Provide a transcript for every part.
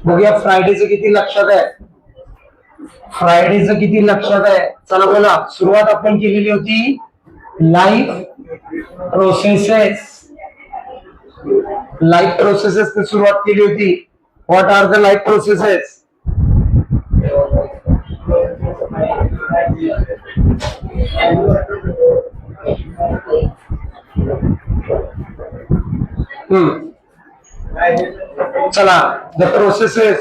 बघूया फ्रायडेचं किती लक्षात आहे. फ्रायडेचं किती लक्षात आहे. चला बोला. सुरुवात आपण केलेली होती लाईफ प्रोसेसेस ने सुरुवात केली होती. What are the life processes? चला, द प्रोसेसेस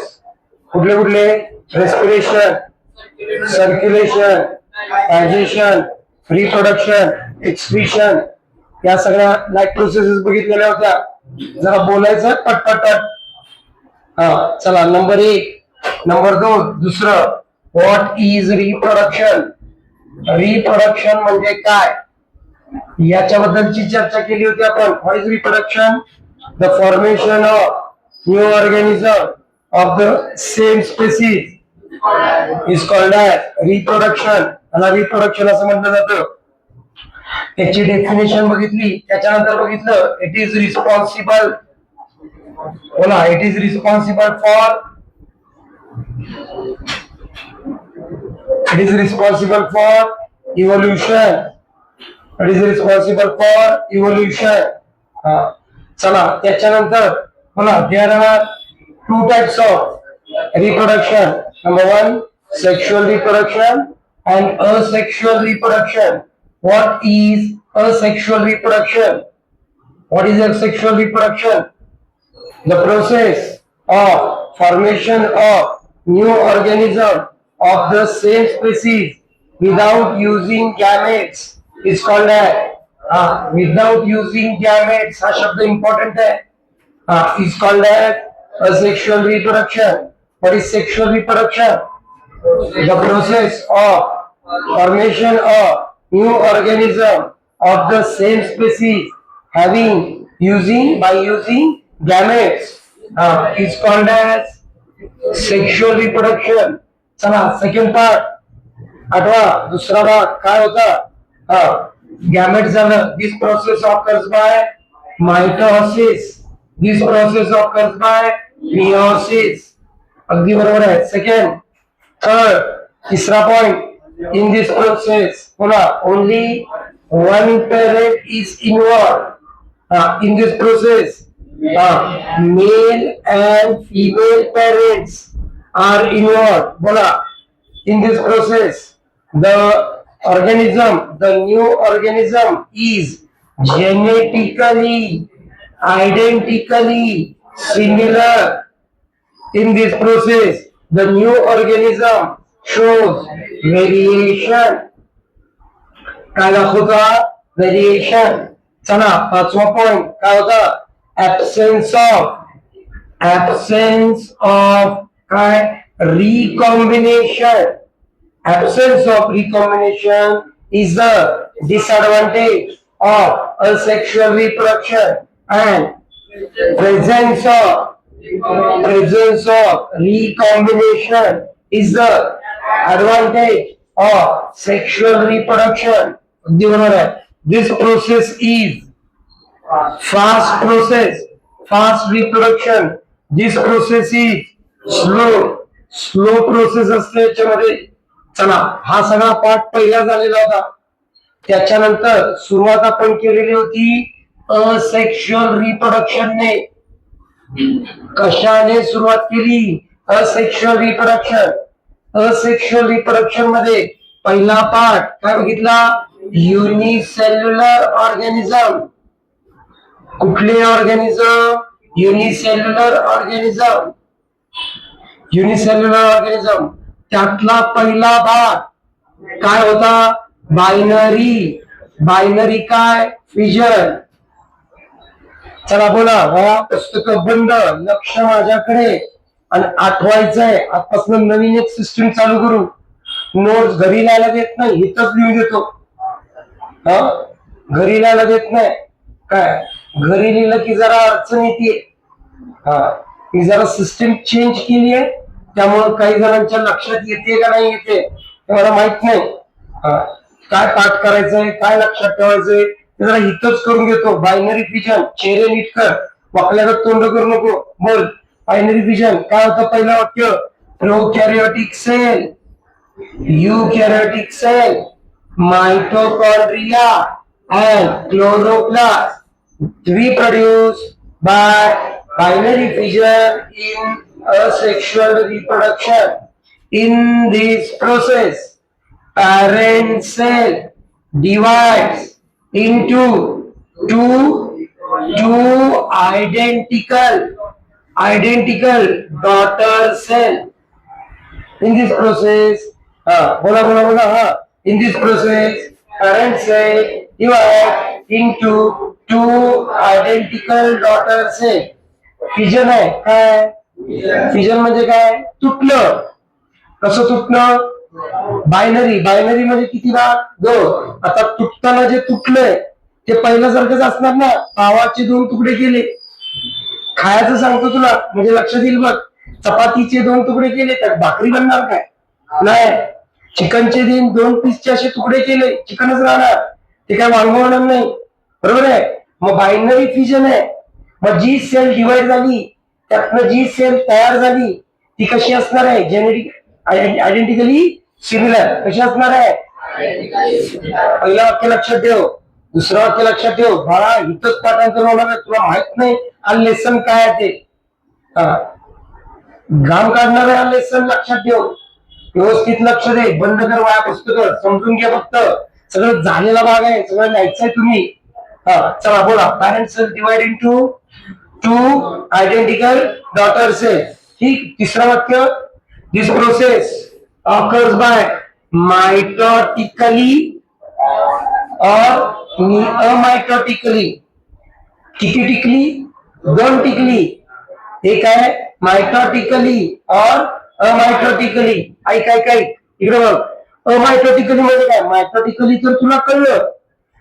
कुठले कुठले? Respiration, circulation, digestion, reproduction, excretion, या सगळ्या लाईफ प्रोसेसेस बघितलेल्या होत्या. जरा बोलायचं पटपट. हा चला, नंबर 1. नंबर 2 दुसरं, व्हॉट इज रिप्रोडक्शन? रिप्रोडक्शन म्हणजे काय याच्याबद्दलची चर्चा केली होती आपण. What is reproduction? The formation of new organism of the same species is called as reproduction. याला रिप्रोडक्शन असं म्हटलं जातं. त्याची डेफिनेशन बघितली. त्याच्यानंतर बघितलं इट इज रिस्पॉन्सिबल. बोला, it is responsible for evolution. It is responsible for evolution. चला, त्याच्यानंतर बोला, there are 2 types of reproduction. Number 1 sexual reproduction and asexual reproduction. What is asexual reproduction? What is asexual reproduction? The process of formation of new organism of the same species without using gametes is called as without using gametes. हा शब्द important है. Is called as asexual reproduction. What is sexual reproduction? The process of formation of new organism of the same species by using gametes is called as sexual reproduction. चला, second part आठवा. दुसरा भाग काय होता? गॅमेट झालं. This process occurs by mitosis. This process occurs by meiosis. अगदी बरोबर आहे. सेकंड. थर्ड, तीसरा point. In this process, only one parent is involved. In this process, male and female parents are involved. In this process, the new organism is genetically identically similar. In this process, the new organism shows variation. काय दाखवता? Variation. चला, पाचवा point काय होता? Absence of काय? Recombination. Absence of recombination is the disadvantage of asexual reproduction, and presence of recombination is the advantage of sexual reproduction. This process is fast reproduction. This process is slow process असते याच्यामध्ये. चला, हा सगळा पाठ पहिला झालेला होता. त्याच्यानंतर सुरुवात आपण केलेली होती असेक्शुअल रिप्रोडक्शनने. कशाने सुरुवात केली? Asexual reproduction. असेक्शुअल रिप्रोडक्शन मध्ये पहिला पार्ट काय बघितला? Unicellular organism. कुठले ऑर्गॅनिझम? Unicellular organism. त्यातला पहिला भाग काय होता? बायनरी काय? फिजन. चला बोला, पुस्तक बंद. लक्ष माझ्याकडे आणि आठवायचंय. आजपासून नवीन एक सिस्टीम चालू करू. नोट्स घरी लिहायला देत नाही, इथंच लिहून देतो. घरी लिहायला देत नाही. काय घरी लिहिलं की जरा अडचण येते. मी जरा सिस्टीम चेंज केली आहे, त्यामुळे काही जणांच्या लक्षात येते का नाही येते हे मला माहित नाही. काय पाठ करायचंय, काय लक्षात ठेवायचंय ते जरा इथंच करून घेतो. Binary fission. चेहरे नीट कर, वाकल्यागत तोंड करू नको. बोल. बायनरी फिजन काय होतं पहिलं वाक्य प्रोकॅरियोटिक sale eukaryotic cell mitochondria and chloroplast reproduce by binary fission in asexual reproduction. In this process parent cell divides into two identical daughter cell. In this process, bola bola bola in this process, parent cell divide into two identical daughter cell. Fission आहे काय fission म्हणजे काय तुटलं कसं तुटणं binary म्हणजे किती भाग दोन आता तुटताना जे तुटलंय ते पहिल्यासारखंच असणार ना पावाचे दोन तुकडे केले खायचं सांगतो तुला म्हणजे लक्षात येईल बघ चपातीचे दोन तुकडे केले तर भाकरी बनणार काय नाही चिकनचे दोन पीसचे असे तुकडे केले चिकनच राहणार ते काय वांगवणार नाही बरोबर आहे मग बायनरी फिजन आहे मग जी सेल डिवाइड झाली त्यातनं जी सेल तयार झाली ती कशी असणार आहे जेनेटिक आयडेंटिकली सिमिलर कशी असणार आहे पहिलं वाक्य लक्षात ठेव दुसरं वाक्य लक्षात ठेव बाळा इथंच पाठांतर होणार आहे तुला माहित नाही हा लेसन काय आहे ते घाम काढणार आहे हा लेसन लक्षात ठेव व्यवस्थित लक्ष दे बंद कर वाया पुस्तक समजून घ्या फक्त सगळं झालेला भाग आहे सगळं लिहायचंय तुम्ही चला बोला parents divide into two identical daughter cell ठीक तिसरं वाक्य this process occurs by mitotically or amitotically किती टिकली दोन टिकली एक आहे मायटोटिकली और अमायटोटिकली ऐक इकडे बघ अमायटोटिकली म्हणजे काय मायटोटिकली तर तुला कळलं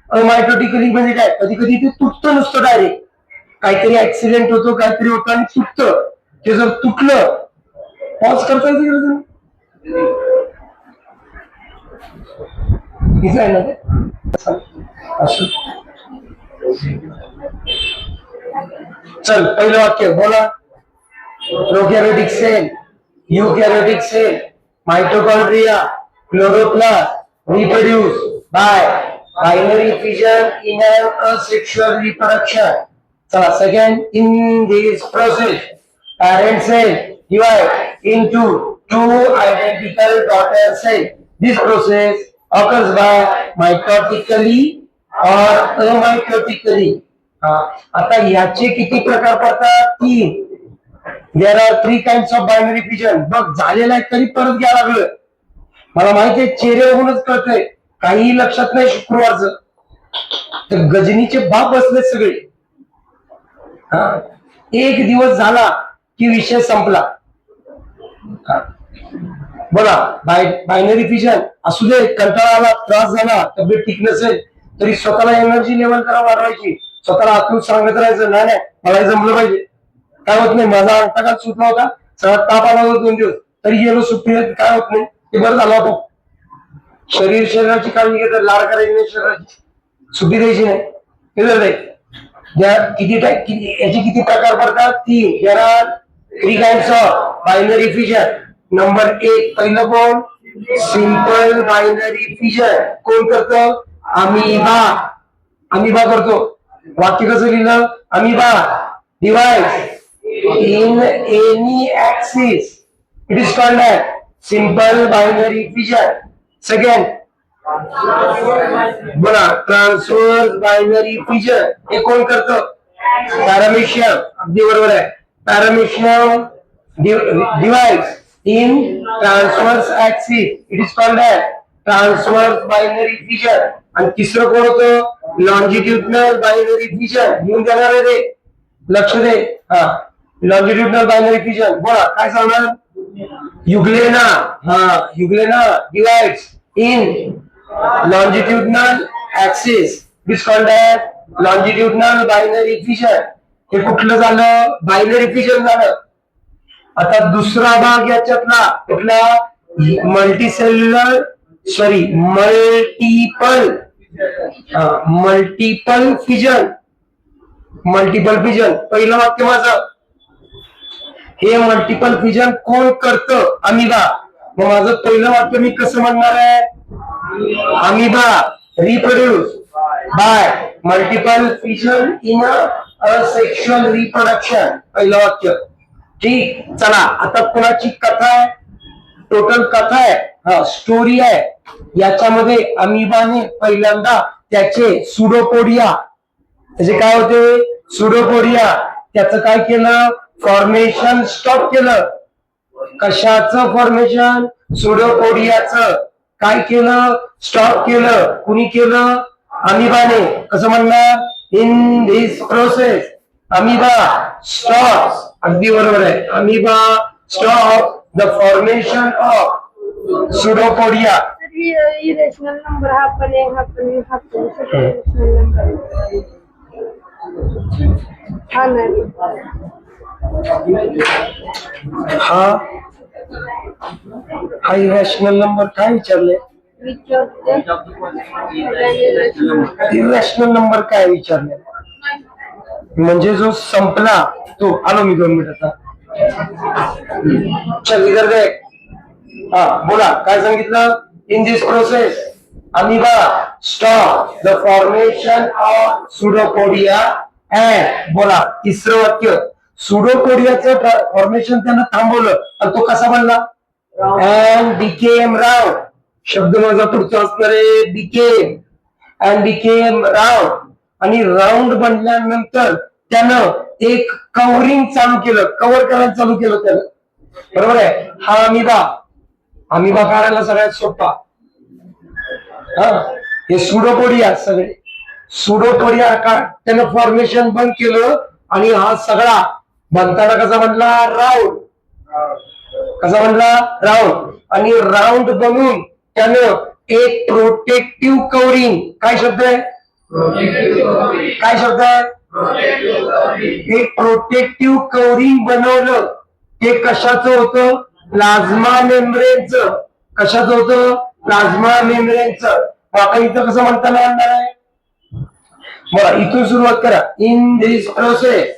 अमायटोटिकली म्हणजे काय कधी कधी ते तुटतं नुसतं डायरेक्ट काहीतरी ऍक्सिडेंट होतो काहीतरी होतं आणि तुटतं ते जर तुटलं पॉज करता येते आहे ना ते असं चल पहिलं वाक्य बोला प्रोकॅरियोटिक sale eukaryotic cell mitochondria chloroplast reproduce by binary fission in an asexual reproduction चला second in this process parent cell divide into two identical daughter cell this process occurs by mitotically or amitotically आता याचे किती प्रकार पडतात तीन there are three kinds of binary fission बघ झालेला आहे तरी परत घ्यायला लागलं मला माहितीये चेहऱ्यावरूनच कळतंय काही लक्षात नाही शुक्रवारचं तर गजनीचे बाप बसले सगळे एक दिवस झाला की विषय संपला बोला बायनरी फिजन असू दे कंटाळा आला त्रास झाला तब्येत ठीक नसेल तरी स्वतःला एनर्जी लेवल करा वाढवायची स्वतःला आतून सांगत राहायचं नाही मला जमलं पाहिजे काय होत नाही माझा अंगठा काल सुटला होता सगळा ताप आला होता 2 दिवस तरी गेलो सुट्टी काय होत नाही ते बरं झालं होतं शरीराची काळजी घेतात लाड करायची नाही शरीराची सुट्टी द्यायची नाही किती याचे किती प्रकार पडतात तीन there are three kinds of binary fission number 1 पहिलं कोण सिंपल बायनरी फिजन कोण करतो अमिबा करतो वाक्य कसं लिहिलं amoeba divides in any axis it is called as simple binary fission second बोला ट्रान्सवर्स बायनरी फिजन हे कोण करतं पॅरामेशियम अगदी बरोबर आहे paramecium divides in transverse axis it is called as transverse binary fission आणि तिसरं कोण होतं लॉन्जिट्युडनल बायनरी फिजन घेऊन जाणार आहे ते लक्ष दे लॉन्जिट्युडनल बायनरी फिजन बोला काय सांगणार Euglena divides in longitudinal axis it is called as longitudinal binary fission हे कुठलं झालं बायनरी फिजन झालं आता दुसरा भाग याच्यातला कुठला मल्टिपल फिजन पहिलं वाक्य माझं हे मल्टिपल फिजन कोण करतं? अमिबा. मग माझं पहिलं वाक्य मी कसं म्हणणार आहे? Amoeba reproduce by multiple fission in a sexual reproduction. पहिलं वाक्य. ठीक. चला आता कोणाची कथा आहे? टोटल कथा आहे, हा स्टोरी आहे. याच्यामध्ये अमिबाने पहिल्यांदा त्याचे सुडोपोडिया, त्याचे काय होते? सुडोपोडिया. त्याचं काय केलं? फॉर्मेशन स्टॉप केलं. कशाचं फॉर्मेशन? सुडोपोडियाचं. काय केलं? स्टॉप केलं. कुणी केलं? अमिबाने. कसं म्हणणार? In this process amoeba stops. अगदी बरोबर आहे. Amoeba stop the formation of pseudopodia. Irrational number हा पण आहे, हा पण आहे, हा पण आहे. इरेशनल नंबर हा नाही. हा इरॅशनल नंबर काय विचारले? इरॅशनल नंबर काय विचारले? म्हणजे जो संपला तो. आलो मी 2 मिनिटाचा. चल इधर देख. हा बोला काय सांगितलं? In this process amoeba stop the formation of pseudopodia and. बोला तिसरं वाक्य. सुडोपोडियाचं फॉर्मेशन त्यानं थांबवलं आणि तो कसा बनला? And became round. शब्द माझा पुढचा असणार आहे बिकेम. And became round. आणि राऊंड बनल्यानंतर त्यानं एक कव्हरिंग चालू केलं, कव्हर करायला चालू केलं त्यानं. बरोबर आहे. हा अमिबा. अमिबा काढायला सगळ्यात सोपा. हा हे सुडोपोडिया सगळे. सुडोपोडिया का त्यानं फॉर्मेशन बंद केलं आणि हा सगळा बनताना कसा बनला? राऊंड. कसा बनला? राऊंड. आणि राऊंड बनून त्यानं एक प्रोटेक्टिव्ह कव्हरिंग. काय शब्द आहे? काय शब्द आहे? एक प्रोटेक्टिव्ह कव्हरिंग बनवलं. ते कशाचं होतं? प्लाझ्मा मेम्ब्रेनचं. कशाचं होतं? प्लाझ्मा मेम्ब्रेनचं. आपण इथं कसं म्हणताना आणणार आहे? बघा इथून सुरुवात करा. In this process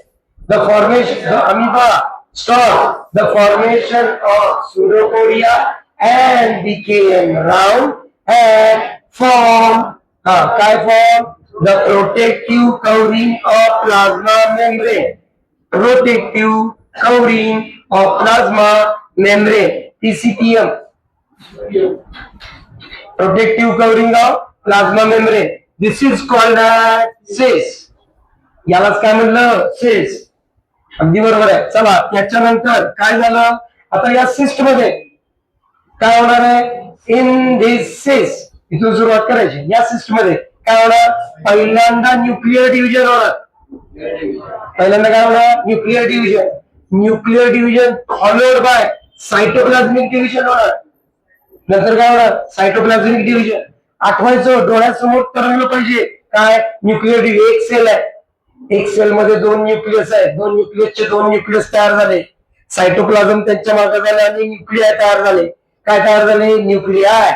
the formation the amoeba stop the formation of pseudopodia and became round and form. हा काय form? The protective covering of plasma membrane. Protective covering of plasma membrane. PCPM. Protective covering of plasma membrane. This is called cyst. यालाच काय म्हणलं? Cess. अगदी बरोबर आहे. चला त्याच्यानंतर काय झालं? आता या सिस्ट मध्ये काय होणार आहे? इन दिस सिस. इथून सुरुवात करायची. या सिस्ट मध्ये काय होणार? पहिल्यांदा न्यूक्लिअर डिव्हिजन होणार. पहिल्यांदा काय होणार? Nuclear division. Nuclear division followed by cytoplasmic division होणार. नंतर काय होणार? Cytoplasmic division. आठवायचं, डोळ्यासमोर तरंगलं पाहिजे. काय? Nuclear division. एक सेल आहे. एक सेल मध्ये 2 न्यूक्लियस आहेत. 2 न्यूक्लियसचे 2 न्यूक्लियस तयार झाले. सायटोप्लाझम त्यांच्या मागे झाले आणि न्यूक्लियाय तयार झाले. काय तयार झाले? न्यूक्लियाय.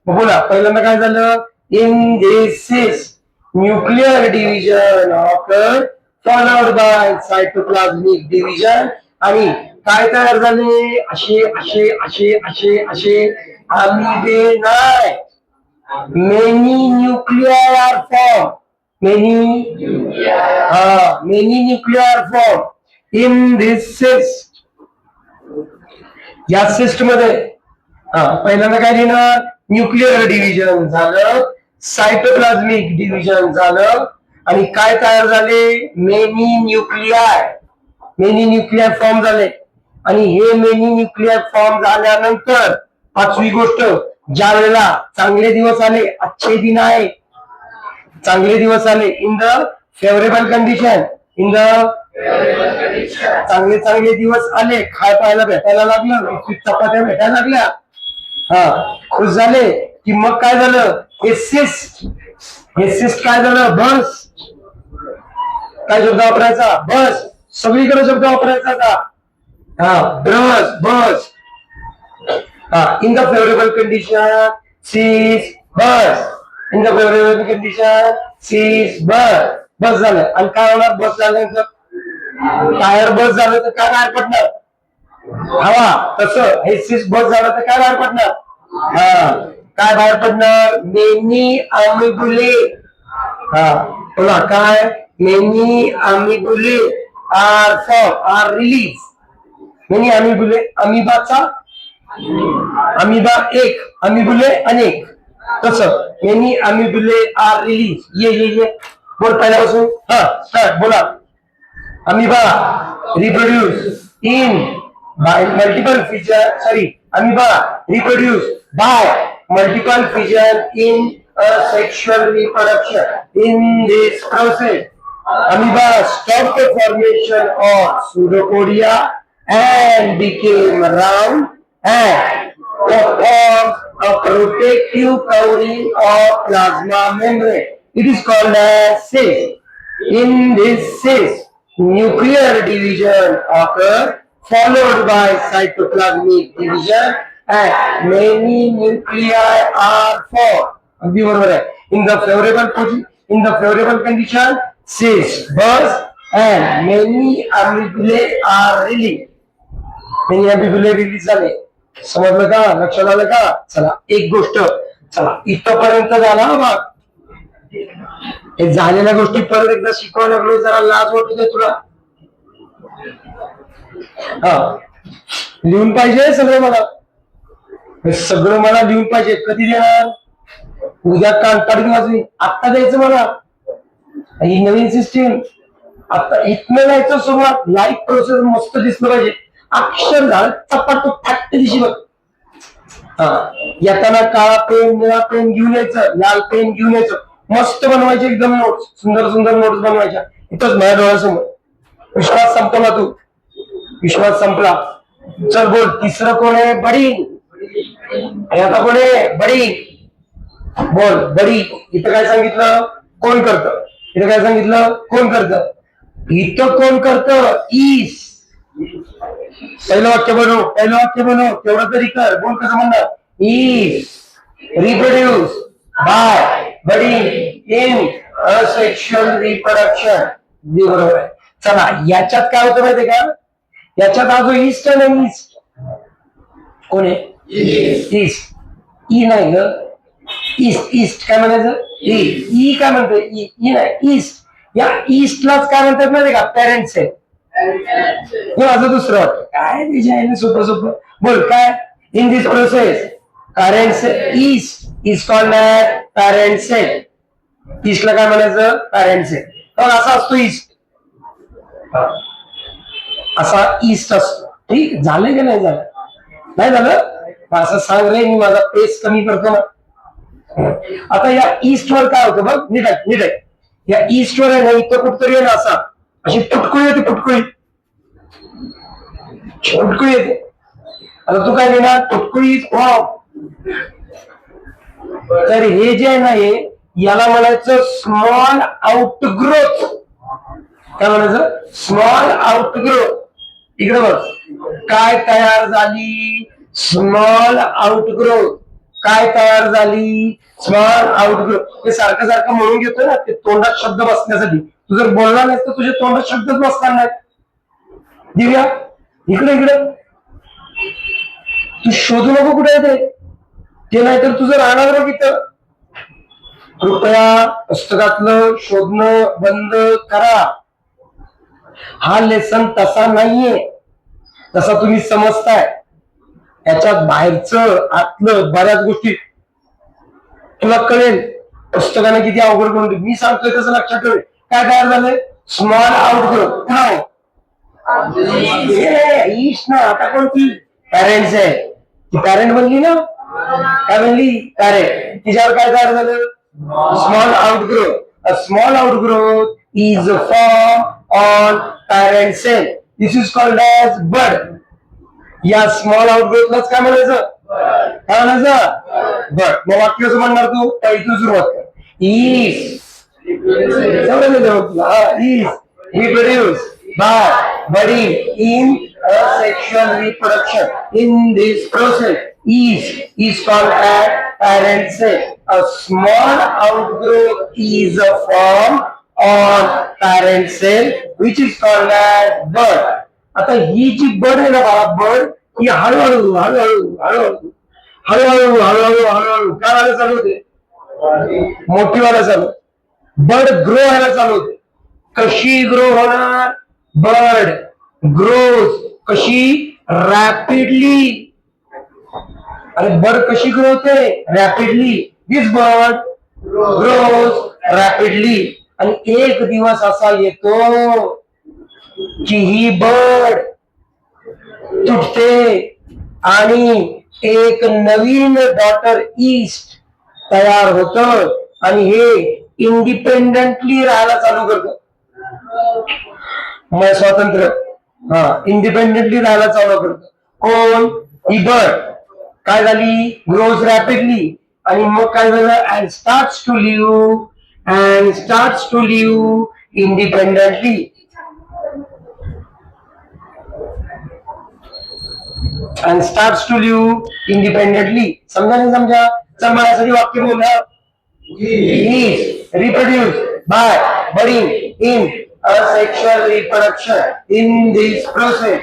बोला पहिल्यांदा काय झालं? In this cyst nuclear division occur followed by cytoplasmic division. आणि काय तयार झाले? असे असे असे असे असे अमिबे नाही. Many nuclei are form. many nuclear form in this cyst. या सिस्ट मध्ये पहिल्यांदा काय लिहिणार? न्यूक्लिअर डिव्हिजन झालं, सायटोप्लाझमिक डिव्हिजन झालं आणि काय तयार झाले? मेनी न्यूक्लियाय फॉर्म झाले. आणि हे मेनी न्यूक्लियाय फॉर्म झाल्यानंतर पाचवी गोष्ट, ज्या वेळेला चांगले दिवस आले, अच्छे दिन आहे, चांगले दिवस आले, in the favourable condition. In the चांगले चांगले दिवस आले, खाय पाहायला भेटायला लागलं, चपात्या भेटायला लागल्या, खुश झाले की मग काय झालं? हे सिस्ट काय झालं? बस. काय शब्द वापरायचा? बस. सगळीकडे शब्द वापरायचा का? Burst. In the favourable condition cyst burst. In the favourable condition cyst burst झालं. आणि काय होणार? बस झाल्यानंतर टायर बस झालं तर काय बाहेर पडणार? हवा, तसं हे सिस बस झालं तर काय बाहेर पडणार? हा, काय बाहेर पडणार? Many amoebulae. हा, बोला काय? Many amoebulae are release. Many amoebulae, अमिबाचा अमिबा एक, अमिबुले अनेक. तसं मेनी अमिबुले आर रिलीज. ये बोल पहिल्यापासून. हा स्टार्ट, बोला. Amoeba reproduce in by multiple fission. Sorry, amoeba reproduce by multiple fission in a sexual reproduction. In this process, amoeba stopped the formation of pseudopodia and became round and formed a protective covering of plasma membrane. It is called as cyst. In this cyst, nuclear division occur followed by cytoplasmic division and many nuclei are formed. अगदी बरोबर आहे. In the favorable condition, cyst burst and many ambibulae are released. Many ambibulae release झाले. समजलं का? लक्षात आलं का? चला एक गोष्ट, चला इथपर्यंत झाला हा भाग. हे झालेल्या गोष्टी परत एकदा शिकवायला लागलो, जरा लाज वाटू दे तुला. हा, लिहून पाहिजे सगळं मला. हे सगळं मला लिहून पाहिजे. कधी देणार? उद्या काढून वाजवी. आत्ता द्यायचं मला. ही नवीन सिस्टीम आता इथनं जायचं सुरुवात. लाईफ प्रोसेस मस्त दिसलं पाहिजे. अक्षर झालं चपाटूप फाट दिशी बघ. हा, येताना काळा पेन, निळा पेन घेऊन यायचं, लाल पेन घेऊन यायचं. मस्त बनवायचे एकदम नोट्स, सुंदर सुंदर नोट्स बनवायच्या. इथंच माझ्या डोळ्यासमोर. विश्वास संपला तू, विश्वास संपला. चल बोल, तिसरं कोण आहे? बडी. आता कोण आहे? बडी. बोल बडी. इथं काय सांगितलं? कोण करतं? इथं काय सांगितलं? कोण करतं? इथं कोण करतं? ईस. पहिलं वाक्य बनव, पहिलं वाक्य बनव. तेवढं तरी कर. बोल कसं म्हणणार? Is reproduce by Badi in asexual reproduction. बरोबर आहे. चला याच्यात काय होतं माहितीये का? याच्यात हा जो ईस्ट आहे ना, ईस्ट कोण आहे? ईस्ट. ई नाही ग, ईस्ट. ईस्ट काय म्हणायचं? ई काय म्हणतोय? ई नाही, ईस्ट. या ईस्टलाच काय म्हणतात माहितीये का? पॅरेंट्स आहे. हे माझं दुसरं वाटतं. काय त्याच्या सोपं सोपं बोल. काय? In this process parents yeast is called parent cell. ईस्टला काय म्हणायचं? Parent cell. तर असा असतो ईस्ट, असा ईस्ट असतो. ठीक झालं की नाही झालं? नाही झालं असं सांग रे, मी माझा पेस कमी करतो ना. आता या ईस्ट वर काय होतं बघ, नीट आहे नीट आहे. या ईस्ट वर आहे ना, इथं कुठतरी आहे ना असा, अशी पुटकुळी येते, पुटकुळी पुटकुळी येते. आता तू काय देणार? पुटकुळी. तर हे जे आहे ना, हे याला म्हणायचं स्मॉल आउटग्रोथ. काय म्हणायचं? Small outgrowth. इकडे बघ, काय तयार झाली? Small outgrowth. काय तयार झाली? Small outgrowth. हे सारखं सारखं म्हणून घेतोय ना, ते तोंडात शब्द बसण्यासाठी. तू जर बोलला नाहीस तर तुझ्या तोंडात शब्दच बसणार नाही. दिव्या इकडे इकडे, तू शोधू नको कुठे येते ते, नाही तर तुझं राहणार बघ इथं. कृपया पुस्तकातलं शोधणं बंद करा. हा लेसन तसा नाहीये जसा तुम्ही समजताय. याच्यात बाहेरचं आतलं बऱ्याच गोष्टी तुला कळेल. पुस्तकाने किती अवघड करून मी सांगतोय तसं लक्षात ठेव. काय तयार झालंय? Small outgrowth. काय ईस्ट ना, आता कोणती? पॅरेंट्स आहे. ती पॅरेंट बनली ना. काय बनली? पॅरेंट. तिच्यावर काय तयार झालं? Small outgrowth. A small outgrowth is formed on parent cell. This is called as bud. या स्मॉल आउटग्रोथलाच काय म्हणायचं? काय म्हणायचं? बड. मग वाक्य कसं म्हणणार तू? इथून सुरुवात कर. Is reproduced by budding in asexual reproduction. In this process, is called as parent cell. A small outgrowth is formed on parent cell, which is called as bud. आता ही जी बड आहे ना बाळा, बड ही हळूहळू हळूहळू हळूहळू हळूहळू हळूहळू हळूहळू काय व्हायला चालू होते, मोठी व्हायला चालू, बर्ड ग्रो व्हायला चालू होते. कशी ग्रो होणार, बर्ड ग्रोज कशी, रॅपिडली. अरे बर्ड कशी ग्रो होते, रॅपिडली. दिस बर्ड ग्रोज रॅपिडली. आणि एक दिवस असा येतो की ही बर्ड तुटते आणि एक नवीन डॉटर ईस्ट तयार होत आणि हे इंडिपेंडेंटली राहायला चालू करत. मग स्वातंत्र्य, हा, इंडिपेंडेंटली राहायला चालू करत. कोण, ही बर्ड काय झाली, ग्रोज रॅपिडली. आणि मग काय झालं, and starts to live independently. and starts to live independently. समझा नहीं समझा? चल माझ्यासाठी वाक्य बोला. Is reproduced by budding in asexual reproduction. In this process,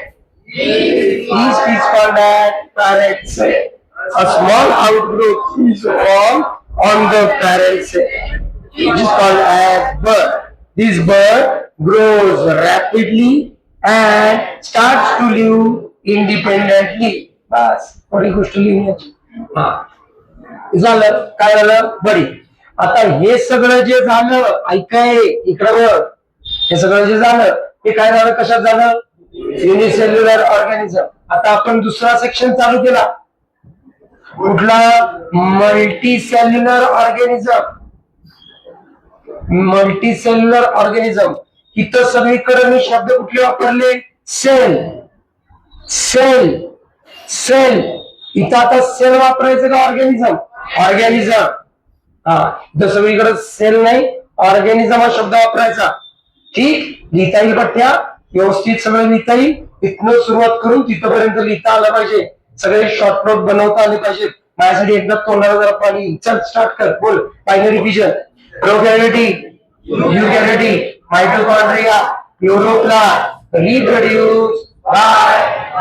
yeast is called as parent cell. A small outgrowth is formed on the parent cell, which is called as bud. This bud grows rapidly and starts to live independently. बस थोडी गोष्ट लिहिण्याची. झालं, काय झालं, बडी. आता हे सगळं जे झालं, ऐकाय इकडं, हे सगळं जे झालं ते काय झालं, कशात झालं, युनिसेल्युलर ऑर्गॅनिझम. आता आपण दुसरा सेक्शन चालू केला, कुठला, मल्टीसेल्युलर ऑर्गॅनिझम. Multicellular organism. इथं सगळीकडे मी शब्द कुठले वापरले, सेल, सेल, सेल. इथं आता सेल वापरायचं का ऑर्गॅनिझम, ऑर्गॅनिझम. हा, इथं सगळीकडे सेल नाही, ऑर्गॅनिझम हा शब्द वापरायचा. ठीक, लिहिता येईल पठ्या, व्यवस्थित सगळं लिहिता येईल. इथनं सुरुवात करून तिथपर्यंत लिहिता आलं पाहिजे, सगळे शॉर्ट नोट बनवता आले पाहिजेत. माझ्यासाठी एकदा तोंडाला जरा पाणी. चल स्टार्ट कर, बोल. Binary fission, prokaryotic, eukaryotic, mitochondria, यूरोप्लास्ट, reproduce by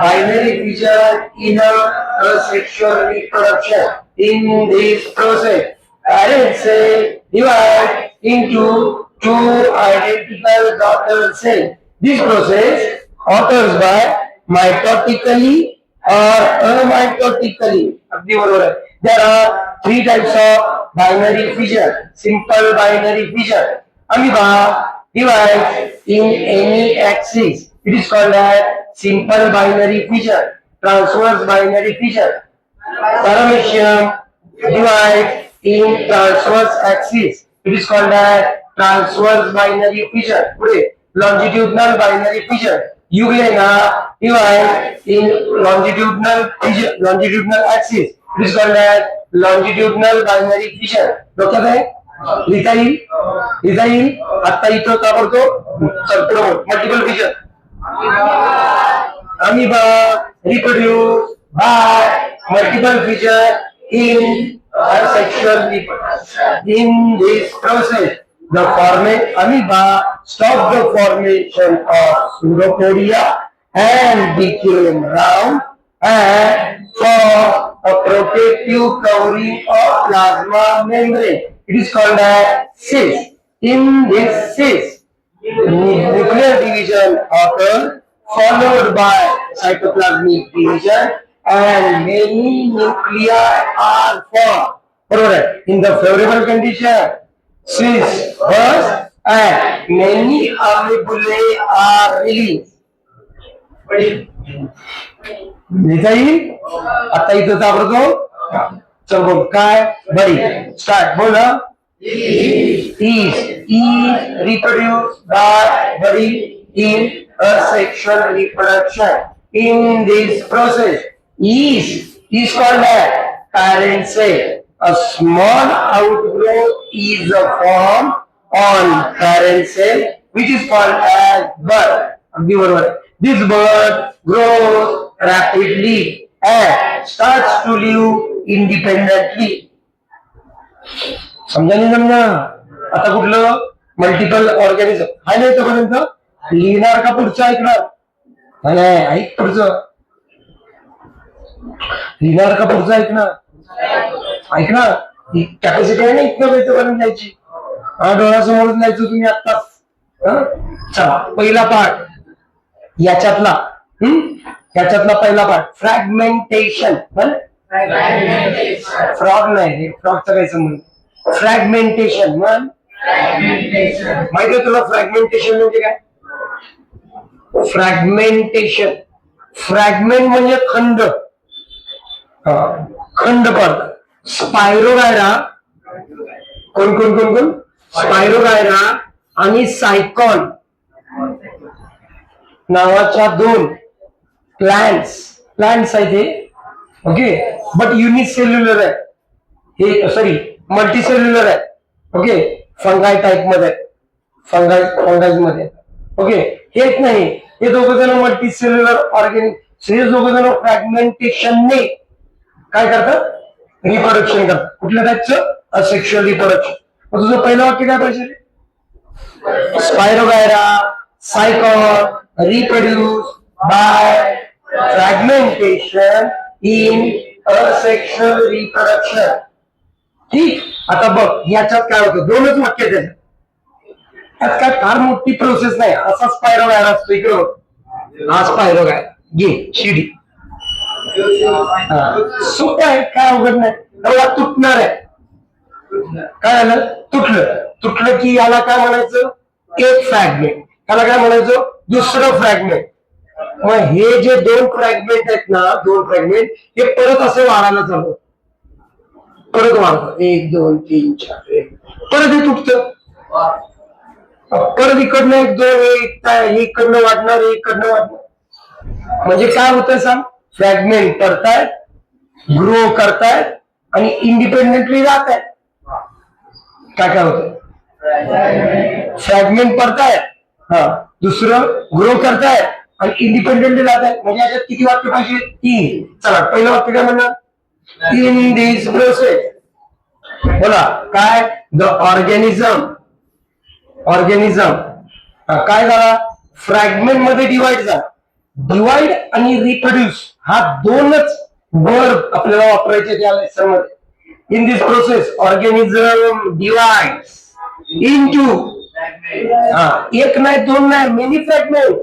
binary fission in asexual reproduction. In this process, parent cell divides into two identical daughter cells. This process occurs by mitotically or amitotically. अगदी बरोबर आहे. There are three types of binary fission. Simple binary fission. Amoeba divides in any axis. It is called as simple binary fission. Transverse binary fission. Paramecium divides in transverse axis. It is called as transverse binary fission. पुढे longitudinal binary fission. Euglena divides in longitudinal axis. It is called as longitudinal binary fission. डोक्यात आहे, लिहिता येईल, लिहिता येईल. आता इथं का करतो, multiple fission. Amoeba reproduce by multiple fission in asexual reproduction. In this process, the amoeba stop the formation of pseudopodia and became round and form a protective covering of plasma membrane. It is called as cyst. In this cyst, nuclear division occurs, followed by cytoplasmic division, and many nuclei are formed. Correct. In the favorable condition, cysts burst and many amibulae are released. लिहिता येईल. आता इथं ताबडतो, चल बोल काय, बडी. Start, बोल. Is reproduced by budding in asexual reproduction. In this process, is called as parent cell. A small outgrowth is formed on parent cell, which is called as bud. अगदी बरोबर. This bud grows rapidly and starts to live independently. समजा नाही समजा. आता कुठलं, multiple organism. हा नाही तोपर्यंत लिहिणार का पुढचं ऐकणार, नाही ऐक पुढचं, लिहिणार का पुढचं? ऐक ना, ऐक ना. ही कॅपॅसिटी आहे ना इतकं पर्यंत जायची. हा डोळ्यासमोरच जायचं तुम्ही आत्ताच. चला पहिला पार्ट याच्यातला, याच्यातला पहिला पार्ट फ्रॅगमेंटेशन. फ्रॉग नाही, फ्रॉगचा काही संबंध. फ्रॅगमेंटेशन माहिती आहे तुला? फ्रॅगमेंटेशन म्हणजे काय? फ्रॅगमेंटेशन, फ्रॅगमेंट म्हणजे खंड, खंड पडतात. स्पायरोगायरा, कोण कोण कोण कोण? स्पायरोगायरा आणि सायकॉन नावाच्या दोन प्लांट्स आहे ते. ओके, बट युनिसेल्युलर आहे हे, सॉरी मल्टीसेल्युलर आहे. ओके, फंगाय टाईप मध्ये, फंगाईज मध्ये. ओके, हेच नाही, हे दोघ जण मल्टीसेल्युलर ऑर्गॅनिक, हे दोघ जण फ्रॅगमेंटेशनने काय करतात? रिप्रोडक्शन करतात. कुठल्या टाईपचं? Asexual reproduction. मग तुझं पहिलं वाक्य काय पाहिजे? Spirogyra सायकॉन reproduce by fragmentation in asexual reproduction. ठीक, आता बघ याच्यात काय होतं, दोनच वाक्य त्याच्यात. त्यात काय फार मोठी प्रोसेस नाही. असा स्पायरोगायरा असतो इकडं, हा स्पायरोगायरा घे शिडी. सोपं आहे, काय अवघड नाही. तेव्हा तुटणार आहे. काय झालं? तुटलं की याला काय म्हणायचं? एक फ्रॅगमेंट. त्याला काय म्हणायचं? दुसरं फ्रॅगमेंट. मग हे जे दोन फ्रॅगमेंट आहेत ना, दोन फ्रॅगमेंट हे परत असे वाढायला चालू, परत वाढतात. 1 2 3 4 परत हे तुटतं. परत इकडनं 1 2 इकडनं वाढणार, इकडनं वाढणार. म्हणजे काय होतंय सांग? फ्रॅगमेंट करतायत, ग्रो करतायत आणि इंडिपेंडेंटली राहत आहेत. काय काय होतं? फ्रॅगमेंट पडतायत, हा, दुसरं ग्रो करतायत आणि इंडिपेंडेंटली राहत आहेत. म्हणजे याच्यात किती वाक्य पाहिजे? 3. चला पहिलं वाक्य काय म्हणणार? इन दिस प्रोसेस, बोला काय? द ऑर्गॅनिझम काय झाला? फ्रॅगमेंट मध्ये डिवाइड झाला. डिवाइड आणि रिप्रोड्यूस हा दोनच वर्ब आपल्याला वापरायचे त्या लेसन मध्ये. In this process organism divides into, एक नाही दोन नाही, मेनी फ्रॅगमेंट.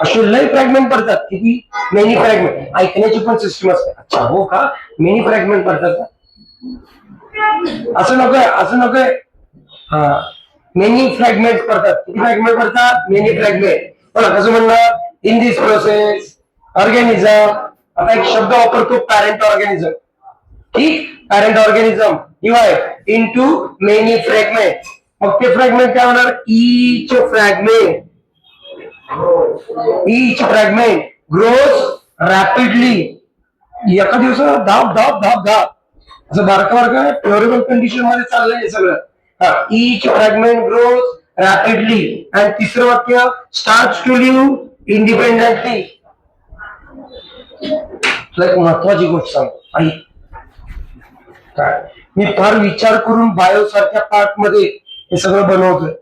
असे लय फ्रॅगमेंट पडतात. किती? Many fragment. ऐकण्याची पण सिस्टम असते. अच्छा हो का, मेनी फ्रॅगमेंट पडतात का? असं नकोय. हा, मेनी फ्रॅगमेंट पडतात. किती फ्रॅगमेंट पडतात? Many fragment. बघा कसं म्हणलं? In this process organism. आता एक शब्द वापरतो, पॅरेंट ऑर्गॅनिझम. ठीक, parent organism divide into many fragment. मग ते फ्रॅगमेंट काय होणार? Each fragment grows rapidly. एका दिवसात धाप धाप धाप धाप असं बारका फ्लोरेबल कंडिशन मध्ये चाललंय हे सगळं. Each fragment grows rapidly. आणि तिसरं वाक्य स्टार्ट्स टू लिव्ह इंडिपेंडेंटली. एक महत्वाची गोष्ट सांगतो, आई काय, मी फार विचार करून बायो सारख्या पार्ट मध्ये हे सगळं बनवतोय.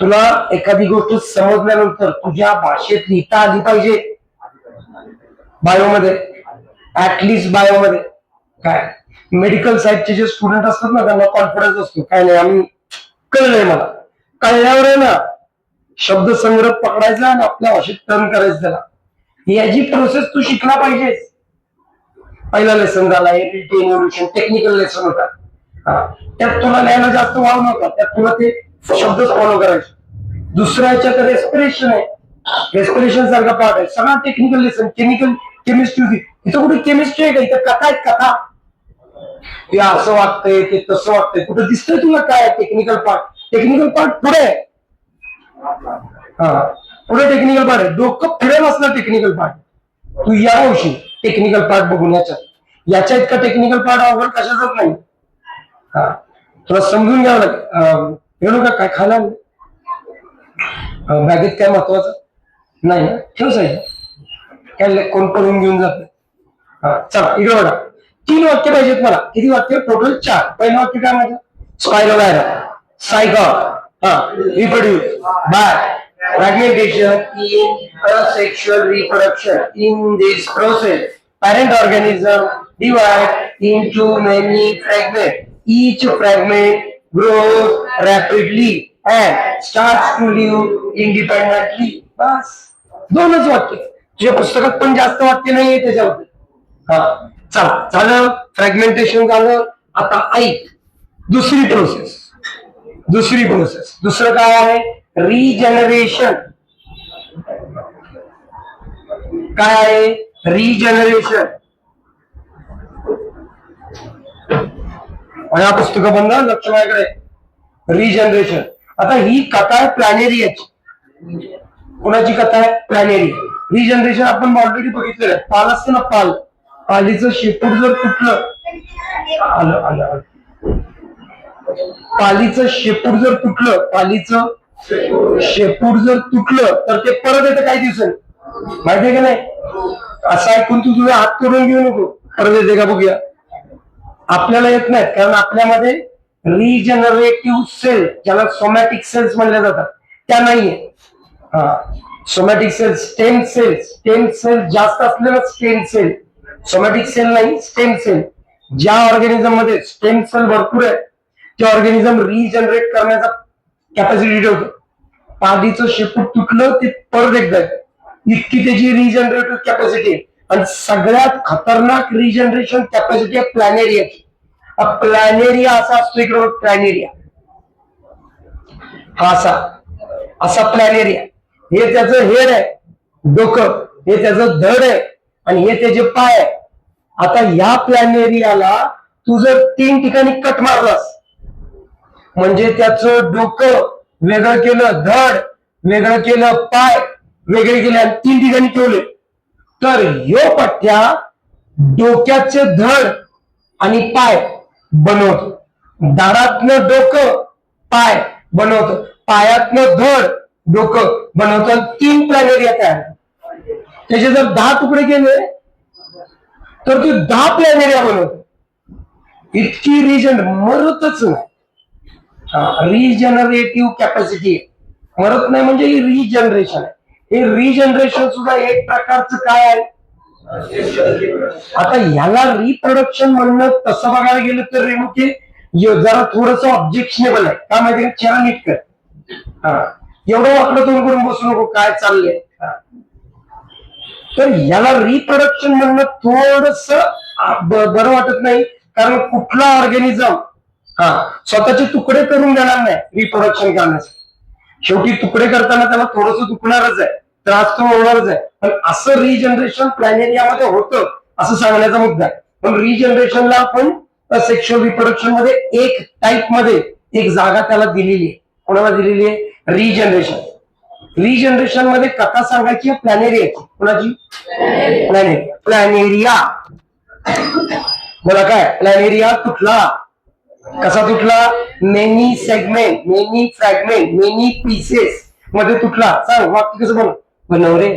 तुला एखादी गोष्ट समजल्यानंतर तुझ्या भाषेत लिहिता आली पाहिजे. बायोमध्ये, ऍटलिस्ट बायोमध्ये काय, मेडिकल साईडचे जे स्टुडंट असतात ना, त्यांना कॉन्फिडन्स असतो, काय नाही आम्ही कळलंय, मला कळल्यावर आहे ना शब्द संग्रह पकडायचा आणि आपल्या भाषेत टर्न करायचं त्याला. याची प्रोसेस तू शिकला पाहिजेस. पहिला लेसन झाला टेक्निकल लेसन होता. त्यात तुला लिहायला जास्त वाव नव्हता, त्यात तुला ते शब्द फॉलो करायचे. दुसऱ्या ह्याच्यात रेस्पिरेशन आहे, रेस्पिरेशन सारखा पार्ट आहे. सगळा टेक्निकल लेसन, केमिस्ट्री होती. इथं कुठे केमिस्ट्री आहे का? इथं कथा आहेत, कथा. ते असं वागतंय, ते तसं वागतंय. कुठं दिसतंय तुला काय टेक्निकल पार्ट? टेक्निकल पार्ट पुढे आहे. पुढे टेक्निकल पार्ट आहे. डोकं फिरेल असलं टेक्निकल पार्ट. तू या वर्षी टेक्निकल पार्ट बघून याच्या इतका टेक्निकल पार्ट अवघड कशाचाच नाही. तुला समजून घ्यावं लागेल. येऊ का काय खायला? बॅगेत काय महत्वाचं नाही ना, ठेव साईड. काय कोण पळून घेऊन जात. चला इकडे बघा, 3 वाक्य पाहिजेत मला. किती वाक्य? टोटल 4. पहिलं वाक्य काय माझं? Spirogyra सायकॉन reproduce by fragmentation in asexual reproduction. In this process, parent organism divide into many fragments. Each fragment grows rapidly and starts to live independently. बस दोनच वाक्य. तुझ्या पुस्तकात पण जास्त वाक्य नाहीये त्याच्याबद्दल. हा चला झालं फ्रॅगमेंटेशन झालं. आता ऐक दुसरी प्रोसेस. दुसरं काय आहे? रिजनरेशन. काय आहे? रिजनरेशन. या पुस्तकाबद्दल लक्ष माझ्याकडे. रिजनरेशन. आता ही कथा आहे प्लॅनेरियाची. कोणाची कथा आहे? प्लॅनेरिया. रिजनरेशन आपण ऑलरेडी बघितलेलं आहे. पाल असतं ना, पालीचं शेपूट जर तुटलं, आलं पालीचं शेपूट जर तुटलं तर ते परत येतं काही दिवसांनी. माहितीये का नाही? असं ऐकून तू तुझा हात करून घेऊ नको. परत येते का बघूया. आपल्याला येत नाहीत कारण आपल्यामध्ये रिजनरेटिव्ह सेल, ज्याला सोमॅटिक सेल्स म्हणल्या जातात, त्या नाहीये. सोमॅटिक सेल, स्टेम सेल जास्त असलेला स्टेम सेल, सोमॅटिक सेल नाही, स्टेम सेल. ज्या ऑर्गॅनिझम मध्ये स्टेम सेल भरपूर आहे ते ऑर्गॅनिझम रिजनरेट करण्याचा कॅपॅसिटी ठेवतो. पालीचं शेपूट तुटलं ते परत एकदा इतकी त्याची रिजनरेटिव्ह कॅपॅसिटी आहे. आणि सगळ्यात खतरनाक रिजनरेशन कॅपॅसिटी आहे प्लॅनेरियाची. प्लॅनेरिया असा असतो इकडे, प्लॅनेरिया हा असा प्लॅनेरिया. हे त्याचं हेड आहे, डोकं, हे त्याचं धड आहे आणि हे त्याचे पाय आहे. आता या प्लॅनेरियाला तू जर 3 ठिकाणी कट मारलास, म्हणजे त्याचं डोकं वेगळं केलं, धड वेगळं केलं, पाय वेगळे केले आणि 3 ठिकाणी ठेवले, तर ह्यो पट्ट्या डोक्याचे धड आणि पाय बनवतो, दाढातनं डोकं पाय बनवतो, पायातनं धड डोकं बनवतो. 3 प्लॅनेरिया तयार. त्याचे जर 10 तुकडे केले तर ते 10 प्लॅनेरिया बनवतो. इतकी मरतच नाही. Regenerative capacity. मरत नाही म्हणजे ही रिजनरेशन आहे. हे रिजनरेशन सुद्धा एक प्रकारचं काय आहे? आता ह्याला रिप्रोडक्शन म्हणणं तसं बघायला गेलं तर रेणुके जरा थोडस ऑब्जेक्शनेबल आहे. का माहिती का? चेहरा नीट कर. एवढं वाकडं तोंड करून बसू नको. काय चाललंय? तर याला रिप्रोडक्शन म्हणणं थोडस बरं वाटत नाही, कारण कुठला ऑर्गॅनिझम स्वतःचे तुकडे करून देणार नाही रिप्रोडक्शन करण्यासाठी. शेवटी तुकडे करताना त्याला थोडस दुखणारच आहे, त्रास तर होणारच आहे. पण असं रिजनरेशन प्लॅनेरियामध्ये होतं असं सांगण्याचा मुद्दा आहे. पण रिजनरेशनला आपण सेक्शुअल रिप्रोडक्शन मध्ये एक टाईप मध्ये एक जागा त्याला दिलेली आहे. कोणाला दिलेली आहे? रिजनरेशन. रिजनरेशन मध्ये कथा सांगायची प्लॅनेरियाची. कोणाची? प्लॅनेरिया. बोला काय? प्लॅनेरिया तुटला. कसा तुटला? Many segment, many fragment, many pieces मध्ये तुटला. सांग वाक्य कसं बनव रे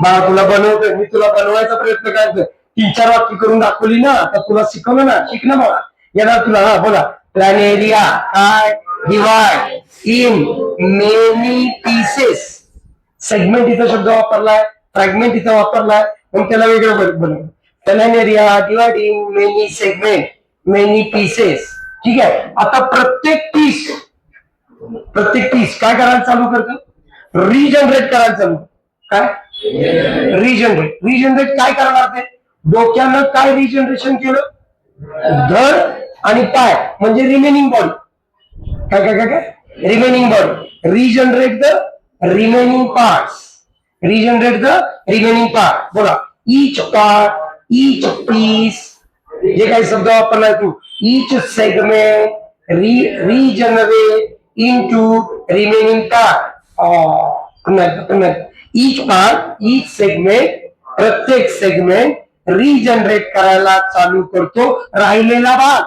बाळा. तुला बनवतोय मी, तुला बनवायचा प्रयत्न करतोय. 3-4 वाक्य करून दाखवली ना तर तुला शिकवलं ना, शिक ना बाळा. येणार तुला. बोला. प्लॅनेरिया काय? Divide in many pieces. Segment इथं शब्द वापरलाय, फ्रॅगमेंट इथं वापरलाय, पण त्याला वेगळं बनवलं. Planaria divide in many segment, many pieces. ठीक आहे. आता प्रत्येक पीस काय करायला चालू करतं? रिजनरेट करायला चालू. काय? रिजनरेट काय करणार ते? डोक्यानं काय रिजनरेशन केलं? धड आणि पाय म्हणजे रिमेनिंग बॉडी. काय remaining body. Regenerate the remaining parts. बोला. इच पार्ट, इच पीस, जे काही शब्द वापरलाय तू, each segment regenerate into remaining part. Each part, each segment, प्रत्येक सेगमेंट रिजनरेट करायला चालू करतो राहिलेला भाग.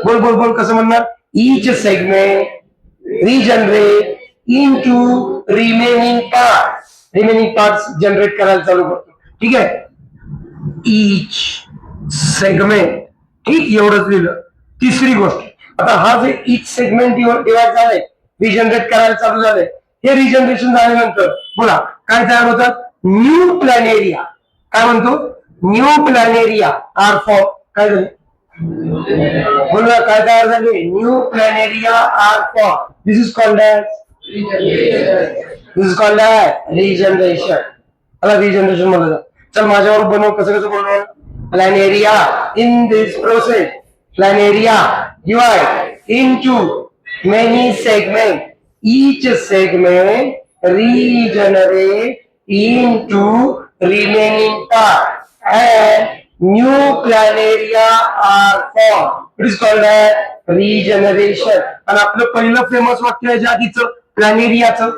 बोल कसं म्हणणार? each segment regenerate into remaining parts generate करायला चालू करतो. ठीक आहे. each segment. ठीक, एवढंच लिहिलं. तिसरी गोष्ट, आता हा जे इच सेगमेंट डिवाइड झालाय रिजनरेट करायला चालू झाले. हे रिजनरेशन झाल्यानंतर बोला काय तयार होतात, न्यू प्लॅनेरिया. काय म्हणतो, न्यू प्लॅनेरिया आर फॉर्म. काय झाले बोला, काय तयार झाले, new planaria are form. This is called regeneration. मला रिजनरेशन म्हणलं जातं. चल माझ्यावर बनव, कसं कसं बनव. Planaria in this process, planaria divide into many segments. Each segment regenerate into remaining part and new planaria are formed. It is called as regeneration. आणि आपलं पहिलं फेमस वाक्य आहे आधीचं प्लॅनेरियाचं.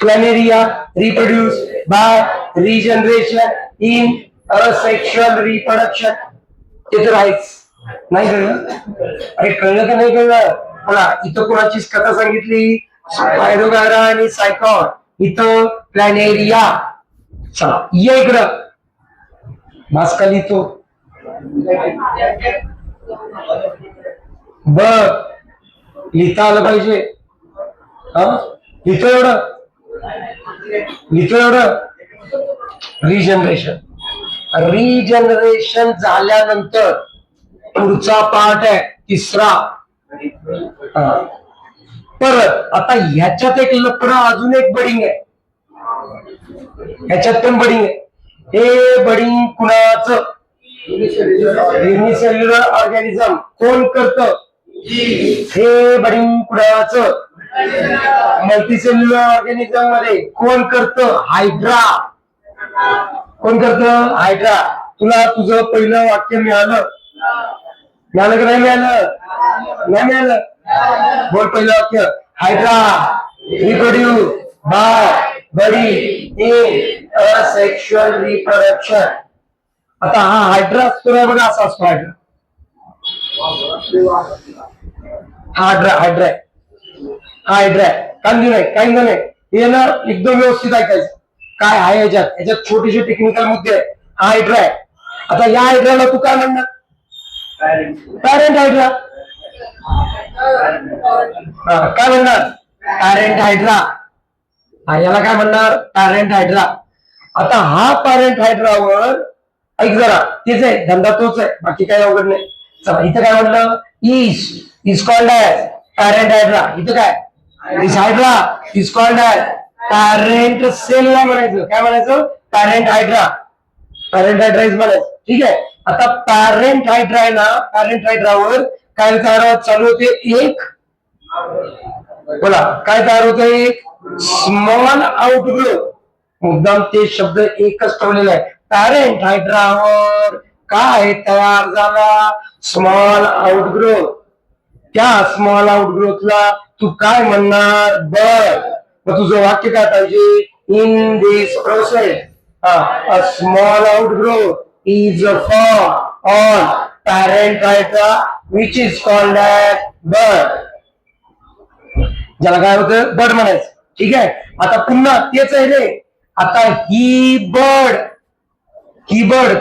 Planaria reproduce by regeneration in asexual reproduction. ते तर आहेच. नाही कळलं, अरे कळलं का नाही कळलं. मला इथं कोणाचीच कथा सांगितली, स्पायरोगायरा आणि सायकॉन. इथं प्लॅनेरिया. चला ये इकडं, भास्का लिहितो बघ, लिहिता आलं पाहिजे. हा लिहितो एवढं, लिहितो एवढं. रिजनरेशन, रिजनरेशन झाल्यानंतर पुढचा पार्ट आहे तिसरा. परत आता ह्याच्यात एक लपडं, अजून एक बडिंग आहे. ह्याच्यात पण बडिंग आहे. हे बडिंग कुणाचं, युनिसेल्युलर ऑर्गॅनिझम कोण करत, हे बडिंग कुणाचं, मल्टीसेल्युलर ऑर्गॅनिझम मध्ये कोण करत, हायड्रा. कोण करत, हायड्रा. तुला तुझं पहिलं वाक्य मिळालं, मिळालं का नाही मिळालं, नाही मिळालं. बोल पहिलं वाक्य, hydra reproduce by Badi in asexual reproduction. आता हा हायड्रा असतो ना बघा, असा असतो हायड्रा. हायड्रा हायड्रा हायड्रा कांदी नाही, काही नाही. हे ना एकदम व्यवस्थित ऐकायचं काय आहे याच्यात. याच्यात छोटीशी टेक्निकल मुद्दे आहे. हा हायड्रा आहे. आता या हायड्राला तू काय म्हणणार, पॅरेंट हायड्रा. काय म्हणणार, पॅरेंट हायड्रा. याला काय म्हणणार, पॅरेंट हायड्रा. आता हा पॅरेंट हायड्रावर ऐक जरा, तेच आहे, धंदा तोच आहे, बाकी काही अवघड नाही. चला इथं काय म्हणलं, is called as parent hydra. इथं काय, is hydra is called as parent सेलला म्हणायचं. काय म्हणायचं, parent hydra. Parent hydra is म्हणायचं. ठीक आहे. आता पॅरेंट हायड्रा आहे ना, पॅरेंट हायड्रावर काय तयार चालू होते, एक बोला काय तयार होत, एक स्मॉल आउटग्रो. मुद्दाम ते शब्द एकच ठेवलेला आहे. पॅरेंट हायड्रावर काय तयार झाला, स्मॉल आउटग्रो. त्या स्मॉल आउटग्रोथला तू काय म्हणणार, बर्ड. मग तुझं वाक्य काय पाहिजे, in this process a small outgrowth is formed on parent hydra which is called as bud. ज्याला काय होतं, बर्ड म्हणायचं. ठीक आहे. आता पुन्हा तेच आहे रे. आता ही बर्ड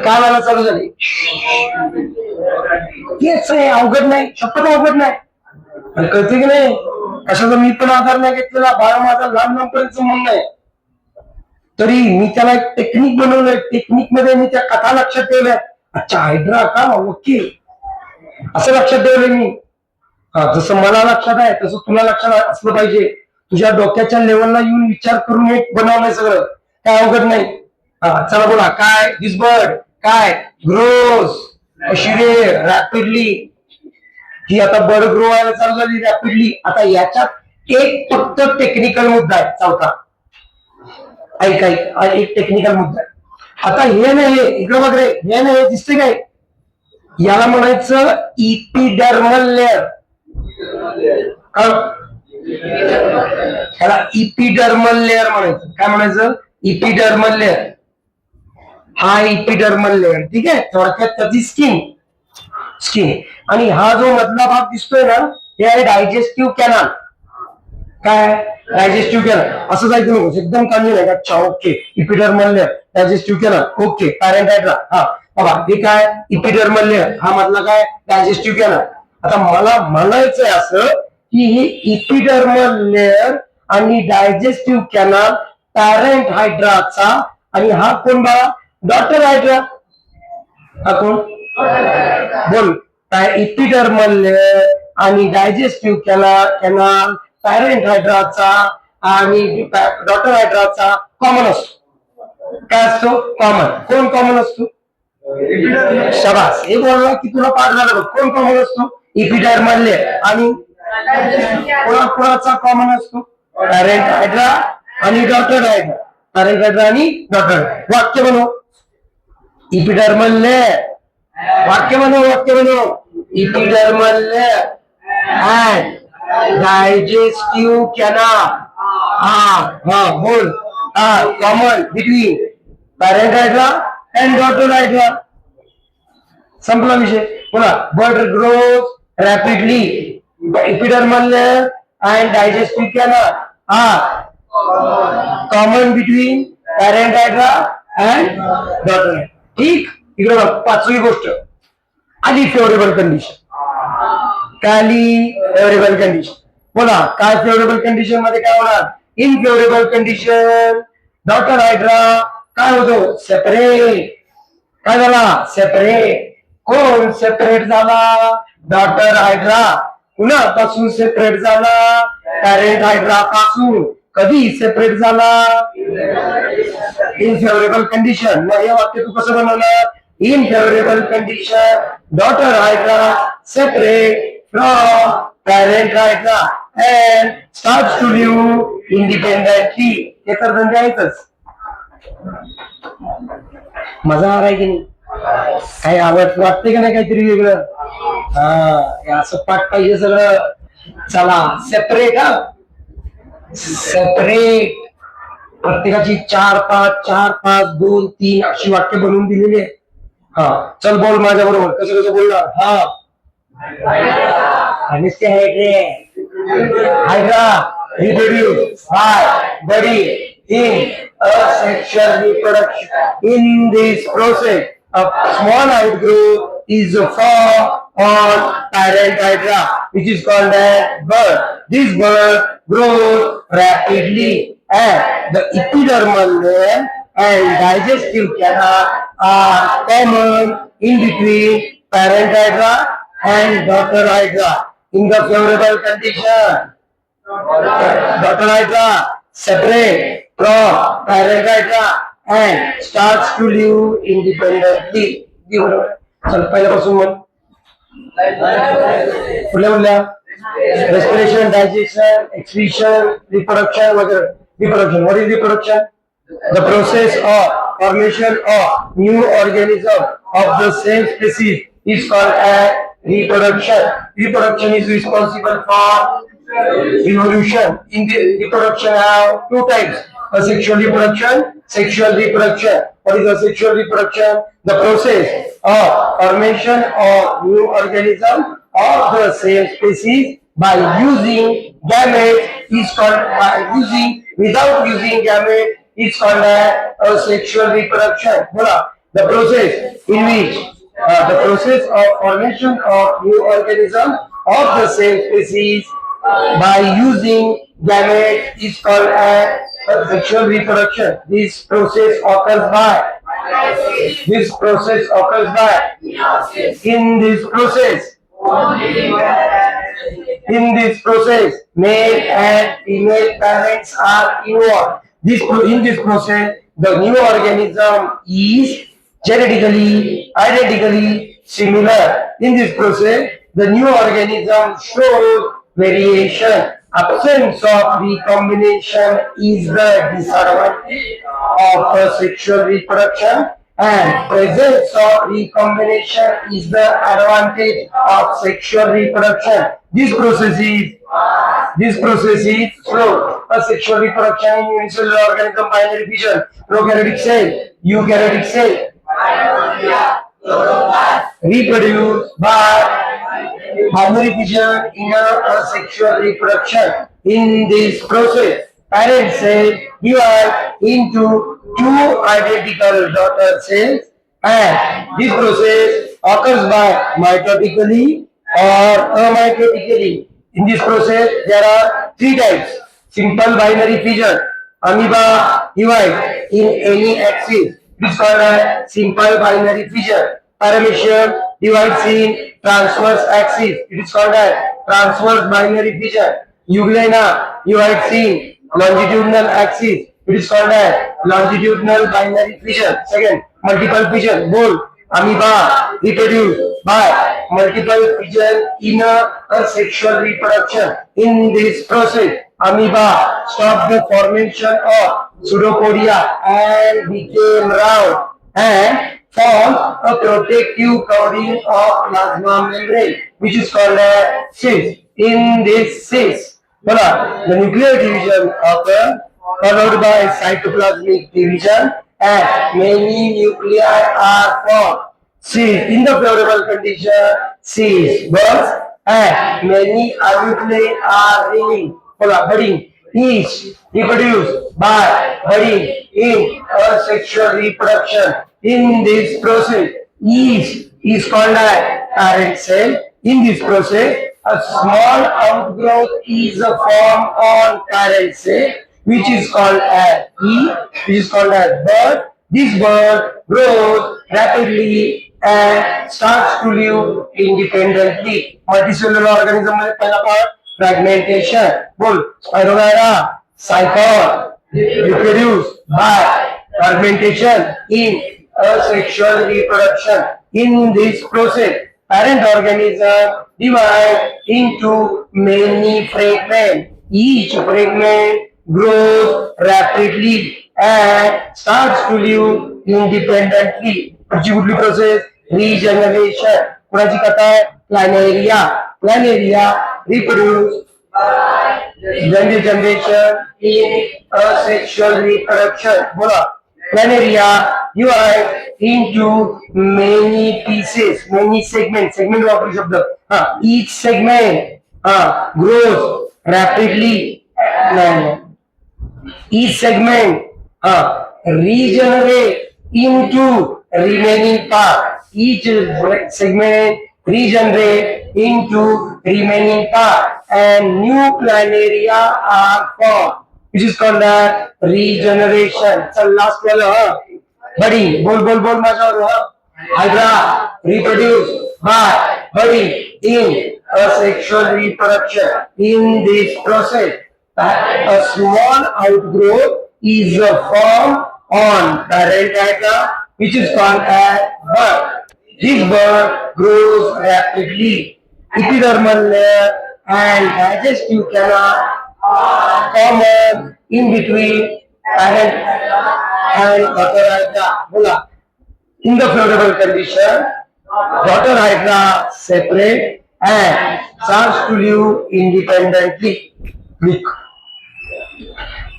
काय मला चालू झाली, तेच आहे, अवघड नाही, शपथ अवघड नाही. कळते की नाही, कशाचा मी पण आधार नाही घेतलेला. बाळा माझा लहान लहानपर्यंत म्हणणं आहे, तरी मी त्याला एक टेक्निक बनवलंय. टेक्निक मध्ये मी त्या कथा लक्षात ठेवल्या. अच्छा हायड्रा का, ओके, असं लक्षात ठेवलंय मी. जसं मला लक्षात आहे तसं तुला लक्षात असलं पाहिजे. तुझ्या डोक्याच्या लेवलला येऊन विचार करून एक बनवलंय सगळं, काय अवघड नाही. चला बोला, काय दिस बर्ड काय ग्रोज अशी रे रॅपिडली. ही आता बर्ड ग्रो व्हायला चालू झाली रॅपिडली. आता याच्यात एक फक्त टेक्निकल मुद्दा आहे, चौथा. ऐक एक टेक्निकल मुद्दा आहे. आता हे नाही, इकडे बघ रे, हे नाही दिसते काय, याला म्हणायचं इपिडर्मल लेअर. याला इपिडर्मल लेअर म्हणायचं. काय म्हणायचं, इपिडर्मल लेअर. हा इपिडर्मल लेअर. ठीक आहे. थोडक्यात त्याची स्किन. आणि हा जो मधला भाग दिसतोय ना, हे आहे डायजेस्टिव्ह कॅनल. काय, डायजेस्टिव्ह कॅनल. असं जायचं नको, एकदम काळजी नाही. अच्छा okay, epidermal layer, digestive canal, okay, parent hydra. हा बघा, हे काय इपिडर्मल लेअर, हा मधला काय डायजेस्टिव्ह कॅनल. आता मला म्हणायचंय असं ही इपिडर्मल लेअर आणि डायजेस्टिव्ह कॅनल पॅरेंट हायड्राचा आणि हा कोण बाळा डॉटर हायड्रा हा कोण बोल इपिडर्मल लेअर आणि डायजेस्टिव्ह कॅनल पॅरेंट हायड्राचा आणि डॉटर हायड्राचा कॉमन असतो काय असतो कॉमन कोण कॉमन असतो शाबास हे बोलला की तुला पाठ झालं बघ कोण कॉमन असतो इपिडर्मल लेअर आणि कोणाचा कॉमन असतो पॅरेंट हायड्रा आणि डॉटर हायड्रा पॅरेंट हायड्रा आणि डॉटर वाक्य बनव इपिडर्मल लेअर वाक्य बनव epidermal layer and digestive canal बोल common between parent hydra and daughter hydra संपला विषय बोला blood grows rapidly epidermal layer and digestive canal common between parent hydra and daughter hydra ठीक इकडे बघ पाचवी गोष्ट आधी फेवरेबल कंडिशन काली फेवरेबल कंडिशन बोला काय फेवरेबल कंडिशन मध्ये काय होणार इनफेवरेबल कंडिशन डॉटर हायड्रा काय होतो सेपरेट काय झाला सेपरेट कोण सेपरेट झाला डॉटर हायड्रा कुणापासून सेपरेट झाला पॅरेंट हायड्रा पासून कधी सेपरेट झाला इनफेवरेबल कंडिशन मग हे वाक्य तू कसं बनवणार unfavourable condition daughter hydra separate from parent hydra and starts to live independently. हे तर धंदे आहेतच मजा आहे की नाही काही आवड वाटते का नाही काहीतरी वेगळं हे असं पाठ पाहिजे सगळं चला सेपरेट सेपरेट प्रत्येकाची 4-5 2-3 अशी वाक्य बनवून दिलेली आहे चल बोल माझ्या बरोबर कसं बोलणार Hydra reproduce by body in asexual reproduction. In this process, a small outgrowth is formed on parent hydra, which is called as bud. This bud grows rapidly, and the epidermal layer and digestive canal are common in between parent hydra and daughter hydra. In the favorable condition, daughter hydra separate from parent hydra and starts to live independently. चल पहिल्यापासून मग कुठल्या respiration, digestion, excretion, reproduction वगैरे reproduction. What is reproduction? The process of formation of new organism of the same species is called as reproduction. Reproduction is responsible for evolution. In the reproduction have two types: asexual reproduction, sexual reproduction. What is asexual reproduction? The process of formation of new organism of the same species by using gametes is called without using gametes is called as asexual reproduction. The process in which the process of formation of new organism of the same species by using gametes is called as sexual reproduction. This process occurs by in this process male and female parents are involved. In this process the new organism is genetically identically similar. In this process the new organism shows variation. Absence of recombination is the disadvantage of sexual reproduction and presence of recombination is the advantage of sexual reproduction. This process is slow. Asexual reproduction in unicellular organism, binary fission, prokaryotic cell, eukaryotic cell reproduce by binary fission in asexual reproduction. In this process, parent cell divide into two identical daughter cells, and this process occurs by mitotically or amitotically. In this process, there are three types. Simple binary fission. Amoeba divide in any axis. It is called a simple binary fission. Paramecium divides in transverse axis. It is called a transverse binary fission. Euglena divides in longitudinal axis. It is called a longitudinal binary fission. Second, multiple fission. Both amoeba reproduce by multiple fission in a sexual reproduction. In this process, amoeba stop the formation of pseudopodia and became round and form a protective covering of plasma membrane, which is called a cyst. In this cyst, the nuclear division occurs followed by cytoplasmic division and many nuclei are formed. See, in the favorable condition, seeds, birds, and many nuclei are budding, each reproduced by budding in a sexual reproduction. In this process, each is called a parent cell. In this process, a small outgrowth is formed on parent cell, which is called as which is called as bud. This bud grows rapidly and starts to live independently. Multicellular organism मध्ये पहिला part fragmentation. बोल Spirogyra, cycle, reproduced by fragmentation in asexual reproduction. In this process, parent organism divide into many fragments. Each fragment grows rapidly and starts to live independently. पुढची कुठली process regeneration. कुणाची कथा आहे planaria. Planaria reproduce generation in asexual reproduction. बोला planaria divide into many pieces, many segments. Segment वापरू शब्द. Each segment grows rapidly. Each segment regenerate into remaining part. Each segment regenerate into remaining part and new planaria are formed, which is called the regeneration. So last one, budding. बोल माझ्यावर. Hydra reproduce by budding in asexual reproduction. In this process, a small outgrowth is formed on parent hydra, which is called as bud. This bud grows rapidly. Epidermal layer and digestive canal are common in between parent and daughter hydra. बोला. In the favorable condition, daughter hydra separate and starts to live independently. Lick.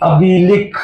अभी लिख